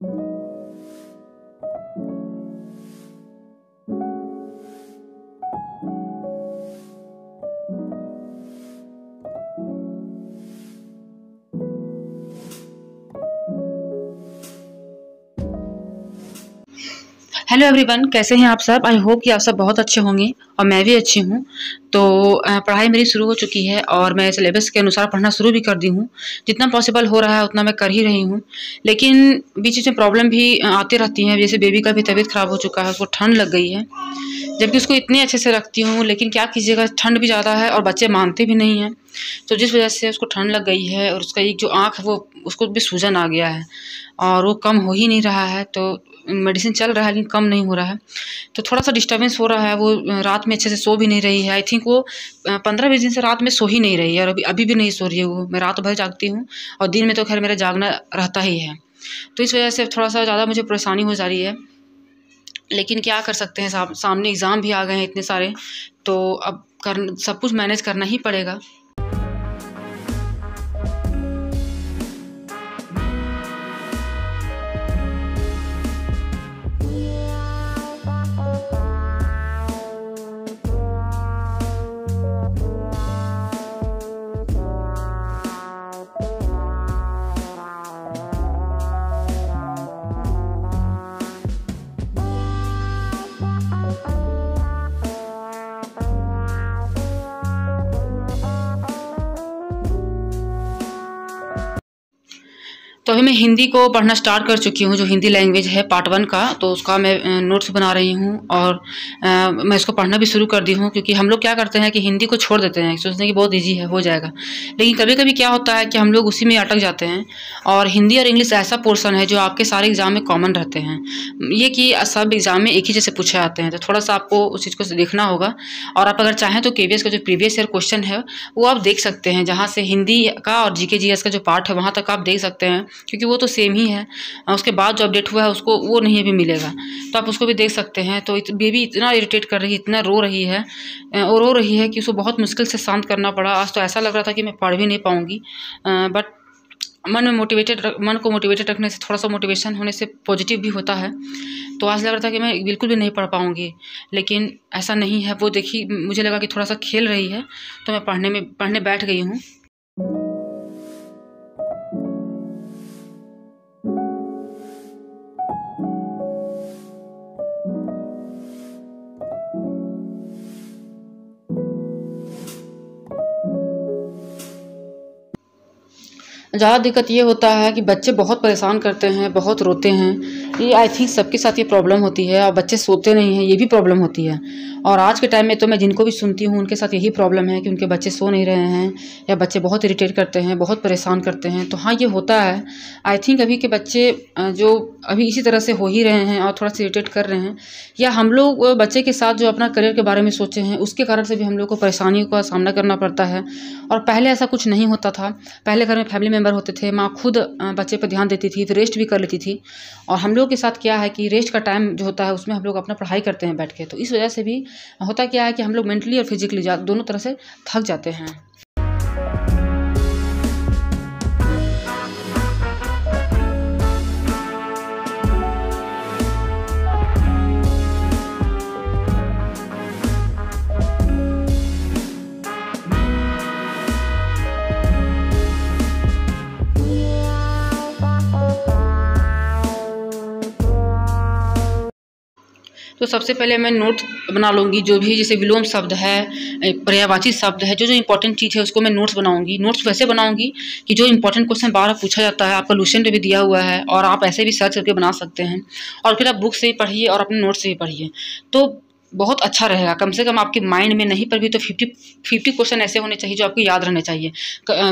Hello everyone, कैसे हैं आप सब। आई होप कि आप सब बहुत अच्छे होंगे और मैं भी अच्छी हूँ। तो पढ़ाई मेरी शुरू हो चुकी है और मैं सिलेबस के अनुसार पढ़ना शुरू भी कर दी हूँ। जितना पॉसिबल हो रहा है उतना मैं कर ही रही हूँ, लेकिन बीच में प्रॉब्लम भी आती रहती हैं। जैसे बेबी का भी तबीयत ख़राब हो चुका है, उसको ठंड लग गई है, जबकि उसको इतने अच्छे से रखती हूँ, लेकिन क्या कीजिएगा, ठंड भी ज़्यादा है और बच्चे मानते भी नहीं हैं। तो जिस वजह से उसको ठंड लग गई है और उसका एक जो आँख है वो, उसको भी सूजन आ गया है और वो कम हो ही नहीं रहा है। तो मेडिसिन चल रहा है लेकिन कम नहीं हो रहा है। तो थोड़ा-सा डिस्टर्बेंस हो रहा है। वो रात में अच्छे से सो भी नहीं रही है। आई थिंक वो 15-20 दिन से रात में सो ही नहीं रही है और अभी अभी भी नहीं सो रही है वो। मैं रात भर जागती हूँ और दिन में तो खैर मेरा जागना रहता ही है। तो इस वजह से थोड़ा-सा ज़्यादा मुझे परेशानी हो जा रही है। लेकिन क्या कर सकते हैं, सामने एग्ज़ाम भी आ गए हैं इतने सारे, तो अब सब कुछ मैनेज करना ही पड़ेगा। तो अभी मैं हिंदी को पढ़ना स्टार्ट कर चुकी हूँ, जो हिंदी लैंग्वेज है पार्ट 1 का, तो उसका मैं नोट्स बना रही हूँ और मैं इसको पढ़ना भी शुरू कर दी हूँ। क्योंकि हम लोग क्या करते हैं कि हिंदी को छोड़ देते हैं, सोचते हैं कि बहुत ईजी है, हो जाएगा। लेकिन कभी-कभी क्या होता है कि हम लोग उसी में अटक जाते हैं। और हिंदी और इंग्लिश ऐसा पोर्शन है जो आपके सारे एग्ज़ाम में कॉमन रहते हैं। ये कि सब एग्ज़ाम में एक ही जैसे पूछे आते हैं, तो थोड़ा-सा आपको उस चीज़ को देखना होगा। और आप अगर चाहें तो केवीएस का जो प्रीवियस ईयर क्वेश्चन है, वो आप देख सकते हैं, जहाँ से हिंदी का और जीके जीएस का जो पार्ट है वहाँ तक आप देख सकते हैं, क्योंकि वो तो सेम ही है। उसके बाद जो अपडेट हुआ है उसको वो नहीं अभी मिलेगा, तो आप उसको भी देख सकते हैं। तो बेबी इतना इरिटेट कर रही है, इतना रो रही है और रो रही है कि उसको बहुत मुश्किल से शांत करना पड़ा। आज तो ऐसा लग रहा था कि मैं पढ़ भी नहीं पाऊँगी, बट मन को मोटिवेटेड रखने से, थोड़ा-सा मोटिवेशन होने से पॉजिटिव भी होता है। तो आज लग रहा था कि मैं बिल्कुल भी नहीं पढ़ पाऊँगी, लेकिन ऐसा नहीं है। वो देखिए, मुझे लगा कि थोड़ा-सा खेल रही है, तो मैं पढ़ने बैठ गई हूँ। ज़्यादा दिक्कत ये होता है कि बच्चे बहुत परेशान करते हैं, बहुत रोते हैं। ये आई थिंक सबके साथ ये प्रॉब्लम होती है और बच्चे सोते नहीं हैं, ये भी प्रॉब्लम होती है। और आज के टाइम में तो मैं जिनको भी सुनती हूँ उनके साथ यही प्रॉब्लम है कि उनके बच्चे सो नहीं रहे हैं या बच्चे बहुत इरिटेट करते हैं, बहुत परेशान करते हैं। तो हाँ, ये होता है। आई थिंक अभी के बच्चे जो अभी इसी तरह से हो ही रहे हैं और थोड़ा-सा इरिटेट कर रहे हैं, या हम लोग बच्चे के साथ जो अपना करियर के बारे में सोचे हैं, उसके कारण से भी हम लोग को परेशानियों का सामना करना पड़ता है। और पहले ऐसा कुछ नहीं होता था। पहले घर में फैमिली मेंबर होते थे, माँ खुद बच्चे पे ध्यान देती थी, फिर रेस्ट भी कर लेती थी। और हम लोग के साथ क्या है कि रेस्ट का टाइम जो होता है उसमें हम लोग अपना पढ़ाई करते हैं बैठ के। तो इस वजह से भी होता क्या है कि हम लोग मेंटली और फिजिकली दोनों तरह से थक जाते हैं। तो सबसे पहले मैं नोट बना लूँगी, जो भी जैसे विलोम शब्द है, पर्यायवाची शब्द है, जो जो इंपॉर्टेंट चीज़ है उसको मैं नोट्स बनाऊँगी। नोट्स वैसे बनाऊँगी कि जो इंपॉर्टेंट क्वेश्चन बार-बार पूछा जाता है, आपका लुसेंट भी दिया हुआ है और आप ऐसे भी सर्च करके बना सकते हैं। और फिर आप बुक से भी पढ़िए और अपने नोट्स से भी पढ़िए, तो बहुत अच्छा रहेगा। कम से कम आपके माइंड में नहीं पर भी तो 50 क्वेश्चन ऐसे होने चाहिए जो आपको याद रहने चाहिए।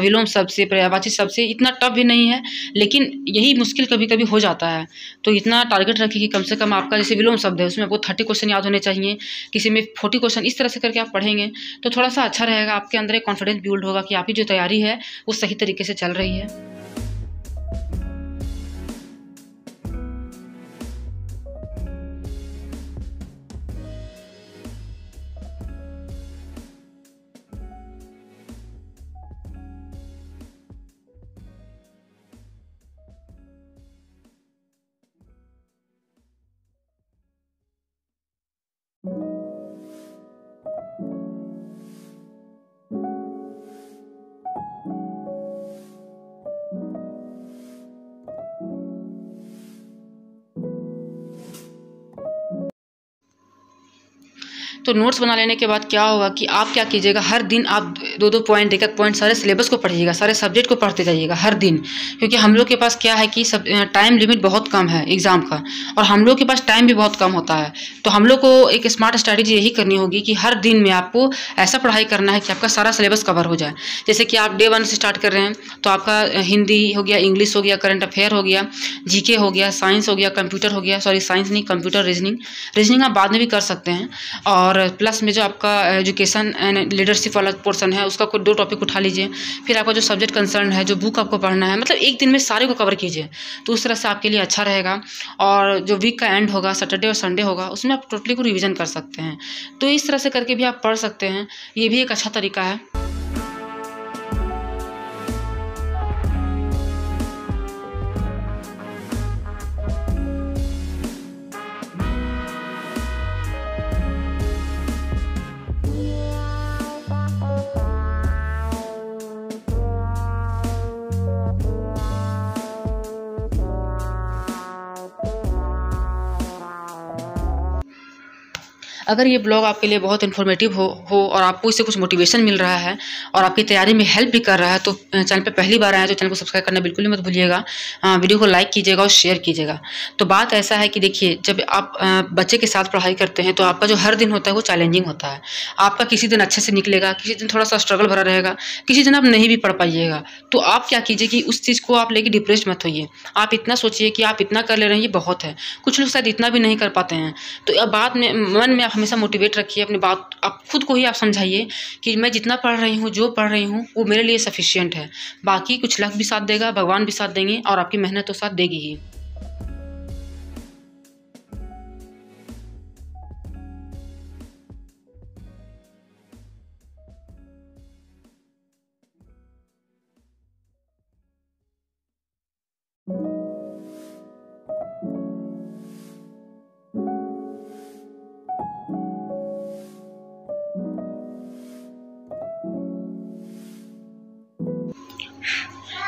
विलोम शब्द से, पर्यायवाची शब्द से। इतना टफ भी नहीं है, लेकिन यही मुश्किल कभी-कभी हो जाता है। तो इतना टारगेट रखिए कि कम से कम आपका जैसे विलोम शब्द है उसमें आपको 30 क्वेश्चन याद होने चाहिए, किसी में 40 क्वेश्चन। इस तरह से करके आप पढ़ेंगे तो थोड़ा-सा अच्छा रहेगा। आपके अंदर एक कॉन्फिडेंस बिल्ड होगा कि आपकी जो तैयारी है वो सही तरीके से चल रही है। तो नोट्स बना लेने के बाद क्या होगा कि आप क्या कीजिएगा, हर दिन आप 2-2 पॉइंट, 1-1 पॉइंट सारे सिलेबस को पढ़िएगा, सारे सब्जेक्ट को पढ़ते जाइएगा हर दिन। क्योंकि हम लोग के पास क्या है कि सब टाइम लिमिट बहुत कम है एग्ज़ाम का, और हम लोग के पास टाइम भी बहुत कम होता है। तो हम लोग को एक स्मार्ट स्ट्रैटेजी यही करनी होगी कि हर दिन में आपको ऐसा पढ़ाई करना है कि आपका सारा सिलेबस कवर हो जाए। जैसे कि आप डे 1 से स्टार्ट कर रहे हैं तो आपका हिंदी हो गया, इंग्लिश हो गया, करंट अफेयर हो गया, जीके हो गया, साइंस हो गया, कंप्यूटर हो गया, सॉरी साइंस नहीं, कंप्यूटर, रीजनिंग आप बाद में भी कर सकते हैं। और प्लस में जो आपका एजुकेशन एंड लीडरशिप वाला पोर्शन है उसका कोई 2 टॉपिक उठा लीजिए। फिर आपका जो सब्जेक्ट कंसर्न है, जो बुक आपको पढ़ना है, मतलब एक दिन में सारे को कवर कीजिए। तो उस तरह से आपके लिए अच्छा रहेगा। और जो वीक का एंड होगा, सैटरडे और संडे होगा, उसमें आप टोटली को रिवीजन कर सकते हैं। तो इस तरह से करके भी आप पढ़ सकते हैं, ये भी एक अच्छा तरीका है। अगर ये ब्लॉग आपके लिए बहुत इन्फॉर्मेटिव हो और आपको इससे कुछ मोटिवेशन मिल रहा है और आपकी तैयारी में हेल्प भी कर रहा है, तो चैनल पे पहली बार आए तो चैनल को सब्सक्राइब करना बिल्कुल भी मत भूलिएगा। वीडियो को लाइक कीजिएगा और शेयर कीजिएगा। तो बात ऐसा है कि देखिए, जब आप बच्चे के साथ पढ़ाई करते हैं तो आपका जो हर दिन होता है वो चैलेंजिंग होता है। आपका किसी दिन अच्छे से निकलेगा, किसी दिन थोड़ा सा स्ट्रगल भरा रहेगा, किसी दिन आप नहीं भी पढ़ पाइएगा। तो आप क्या कीजिए कि उस चीज़ को आप लेके डिप्रेस मत होइए। आप इतना सोचिए कि आप इतना कर ले रहे हैं, ये बहुत है। कुछ लोग शायद इतना भी नहीं कर पाते हैं। तो अब बाद में मन में आप हमेशा मोटिवेट रखिए अपनी बात, आप खुद को ही आप समझाइए कि मैं जितना पढ़ रही हूँ, जो पढ़ रही हूँ, वो मेरे लिए सफिशिएंट है। बाकी कुछ लक भी साथ देगा, भगवान भी साथ देंगे और आपकी मेहनत तो साथ देगी ही।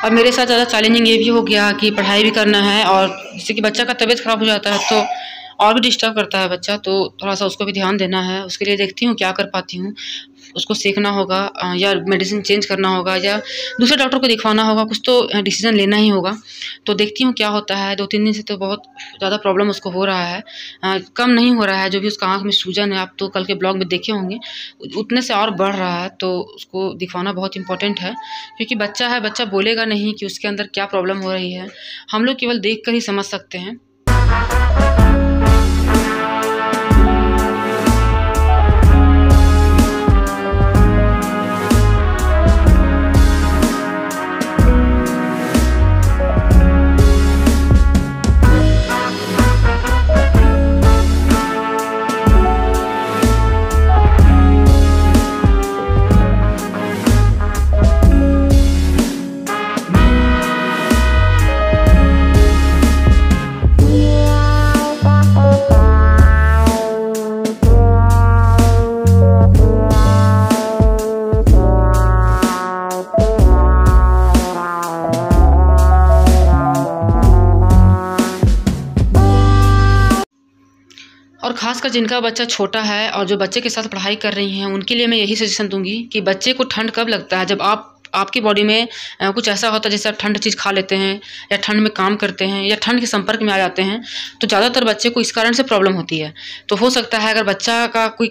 और मेरे साथ ज़्यादा चैलेंजिंग ये भी हो गया कि पढ़ाई भी करना है, और जैसे कि बच्चा का तबीयत ख़राब हो जाता है तो और भी डिस्टर्ब करता है बच्चा, तो थोड़ा सा उसको भी ध्यान देना है। उसके लिए देखती हूँ क्या कर पाती हूँ। उसको सीखना होगा, या मेडिसिन चेंज करना होगा, या दूसरे डॉक्टर को दिखवाना होगा, कुछ तो डिसीजन लेना ही होगा। तो देखती हूँ क्या होता है। 2-3 दिन से तो बहुत ज़्यादा प्रॉब्लम उसको हो रहा है, कम नहीं हो रहा है। जो भी उसका आँख में सूजन है, आप तो कल के ब्लॉग में देखे होंगे, उतने से और बढ़ रहा है। तो उसको दिखवाना बहुत इंपॉर्टेंट है, क्योंकि बच्चा है, बच्चा बोलेगा नहीं कि उसके अंदर क्या प्रॉब्लम हो रही है। हम लोग केवल देख कर ही समझ सकते हैं। और ख़ासकर जिनका बच्चा छोटा है और जो बच्चे के साथ पढ़ाई कर रही हैं, उनके लिए मैं यही सजेशन दूँगी कि बच्चे को ठंड कब लगता है, जब आपकी बॉडी में कुछ ऐसा होता है जैसे आप ठंड चीज़ खा लेते हैं, या ठंड में काम करते हैं, या ठंड के संपर्क में आ जाते हैं। तो ज़्यादातर बच्चे को इस कारण से प्रॉब्लम होती है। तो हो सकता है अगर बच्चा का कोई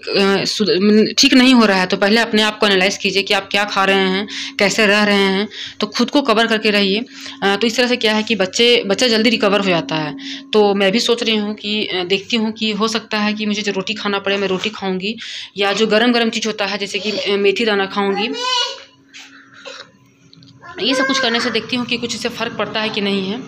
ठीक नहीं हो रहा है, तो पहले अपने आप को एनालाइज़ कीजिए कि आप क्या खा रहे हैं, कैसे रह रहे हैं। तो खुद को कवर करके रहिए। तो इस तरह से क्या है कि बच्चा जल्दी रिकवर हो जाता है। तो मैं भी सोच रही हूँ कि देखती हूँ कि हो सकता है कि मुझे जो रोटी खाना पड़े, मैं रोटी खाऊँगी, या जो गरम-गरम चीज़ होता है जैसे कि मेथी दाना खाऊँगी। ये सब कुछ करने से देखती हूँ कि कुछ इससे फ़र्क पड़ता है कि नहीं है।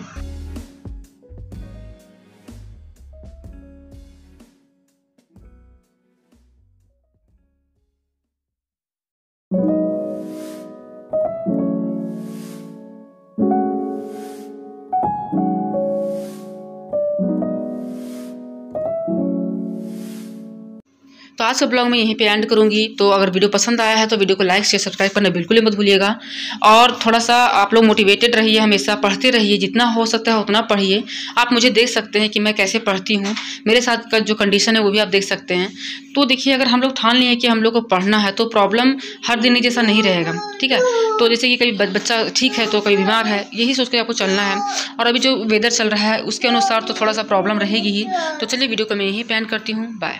तो आज का ब्लॉग मैं यहीं पे एंड करूँगी। तो अगर वीडियो पसंद आया है तो वीडियो को लाइक शेयर सब्सक्राइब करना बिल्कुल ही मत भूलिएगा। और थोड़ा सा आप लोग मोटिवेटेड रहिए, हमेशा पढ़ते रहिए, जितना हो सकता है उतना पढ़िए। आप मुझे देख सकते हैं कि मैं कैसे पढ़ती हूँ, मेरे साथ का जो कंडीशन है वो भी आप देख सकते हैं। तो देखिए, अगर हम लोग ठान लिए कि हम लोग को पढ़ना है तो प्रॉब्लम हर दिन जैसा नहीं रहेगा, ठीक है। तो जैसे कि कभी बच्चा ठीक है तो कभी बीमार है, यही सोच के आपको चलना है। और अभी जो वेदर चल रहा है उसके अनुसार तो थोड़ा सा प्रॉब्लम रहेगी ही। तो चलिए वीडियो को मैं यहीं पे एंड करती हूँ। बाय।